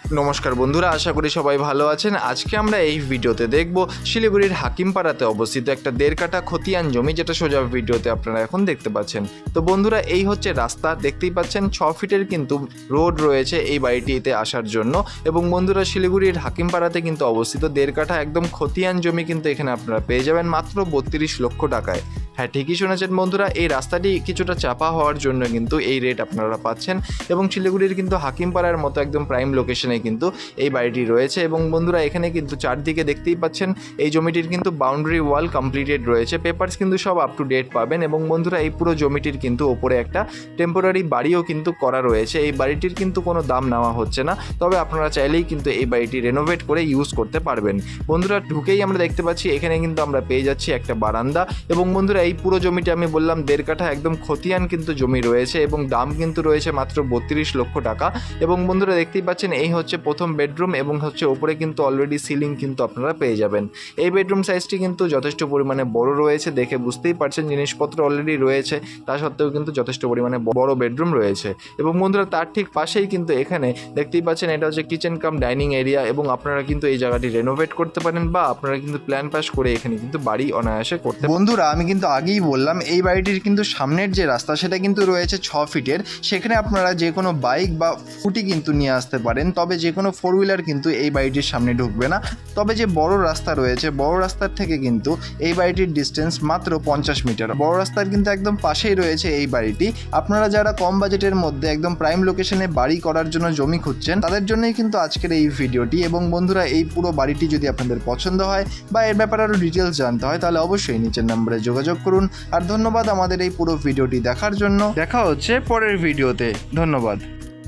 নমস্কার বন্ধুরা, আশা করি সবাই ভালো আছেন। আজকে আমরা এই ভিডিওতে দেখব শিলিগুড়ির হাকিমপাড়াতে অবস্থিত একটা 1.5 কাঠা খতিয়ান জমি, যেটা সোজা ভিডিওতে আপনারা এখন দেখতে পাচ্ছেন। তো বন্ধুরা, এই হচ্ছে রাস্তা, দেখতেই পাচ্ছেন 6 ফিটের কিন্তু রোড রয়েছে এই বাড়িটিতে আসার জন্য। এবং বন্ধুরা, শিলিগুড়ির হাকিমপাড়াতে কিন্তু অবস্থিত 1.5 কাঠা একদম খতিয়ান জমি কিন্তু এখানে আপনারা পেয়ে যাবেন মাত্র 32 লক্ষ টাকায়। হ্যাঁ, ঠিকই শুনেছেন বন্ধুরা, এই রাস্তাটি কিছুটা চাপা হওয়ার জন্য কিন্তু এই রেট আপনারা পাচ্ছেন। এবং শিলিগুড়ির কিন্তু হাকিমপাড়ার মতো একদম প্রাইম লোকেশনে কিন্তু এই বাড়িটি রয়েছে। এবং বন্ধুরা, এখানে কিন্তু চারদিকে দেখতেই পাচ্ছেন এই জমিটির কিন্তু বাউন্ডারি ওয়াল কমপ্লিটেড রয়েছে, পেপারস কিন্তু সব আপ টু ডেট পাবেন। এবং বন্ধুরা, এই পুরো জমিটির কিন্তু ওপরে একটা টেম্পোরারি বাড়িও কিন্তু করা রয়েছে। এই বাড়িটির কিন্তু কোনো দাম নেওয়া হচ্ছে না, তবে আপনারা চাইলেই কিন্তু এই বাড়িটি রেনোভেট করে ইউজ করতে পারবেন। বন্ধুরা, ঢুকেই আমরা দেখতে পাচ্ছি এখানে কিন্তু আমরা পেয়ে যাচ্ছি একটা বারান্দা। এবং বন্ধুরা, এই পুরো জমিটা আমি বললাম 1.5 কাঠা একদম খতিয়ান কিন্তু জমি রয়েছে এবং দাম কিন্তু রয়েছে মাত্র 32 লক্ষ টাকা। এবং বন্ধুরা, দেখতেই পাচ্ছেন এই হচ্ছে প্রথম বেডরুম এবং হচ্ছে ওপরে কিন্তু অলরেডি সিলিং কিন্তু আপনারা পেয়ে যাবেন। এই বেডরুম সাইজটি কিন্তু যথেষ্ট পরিমাণে বড় রয়েছে, দেখে বুঝতেই পারছেন জিনিসপত্র অলরেডি রয়েছে, তা সত্ত্বেও কিন্তু যথেষ্ট পরিমাণে বড় বেডরুম রয়েছে। এবং বন্ধুরা, তার ঠিক পাশেই কিন্তু এখানে দেখতেই পাচ্ছেন এটা হচ্ছে কিচেন কাম ডাইনিং এরিয়া। এবং আপনারা কিন্তু এই জায়গাটি রেনোভেট করতে পারেন বা আপনারা কিন্তু প্ল্যান পাস করে এখানে কিন্তু বাড়ি অনায়াসে করতে। বন্ধুরা, আমি কিন্তু আগেই বললাম এই বাড়িটির কিন্তু সামনের যে রাস্তা সেটা কিন্তু রয়েছে 6 ফিটের। সেখানে আপনারা যে কোনো বাইক বা স্কুটি কিন্তু নিয়ে আসতে পারেন, তবে যে কোনো 4 হুইলার কিন্তু এই বাড়িটির সামনে ঢুকবে না। তবে যে বড় রাস্তা রয়েছে, বড় রাস্তার থেকে কিন্তু এই বাড়িটির ডিস্টেন্স মাত্র 50 মিটার। বড় রাস্তার কিন্তু একদম পাশেই রয়েছে এই বাড়িটি। আপনারা যারা কম বাজেটের মধ্যে একদম প্রাইম লোকেশনে বাড়ি করার জন্য জমি খুঁজছেন, তাদের জন্যই কিন্তু আজকের এই ভিডিওটি। এবং বন্ধুরা, এই পুরো বাড়িটি যদি আপনাদের পছন্দ হয় বা এর ব্যাপারে আরও ডিটেলস জানতে হয়, তাহলে অবশ্যই নিচের নম্বরে যোগাযোগ করুন। আর ধন্যবাদ আমাদের এই পুরো ভিডিওটি দেখার জন্য। দেখা হচ্ছে পরের ভিডিওতে। ধন্যবাদ।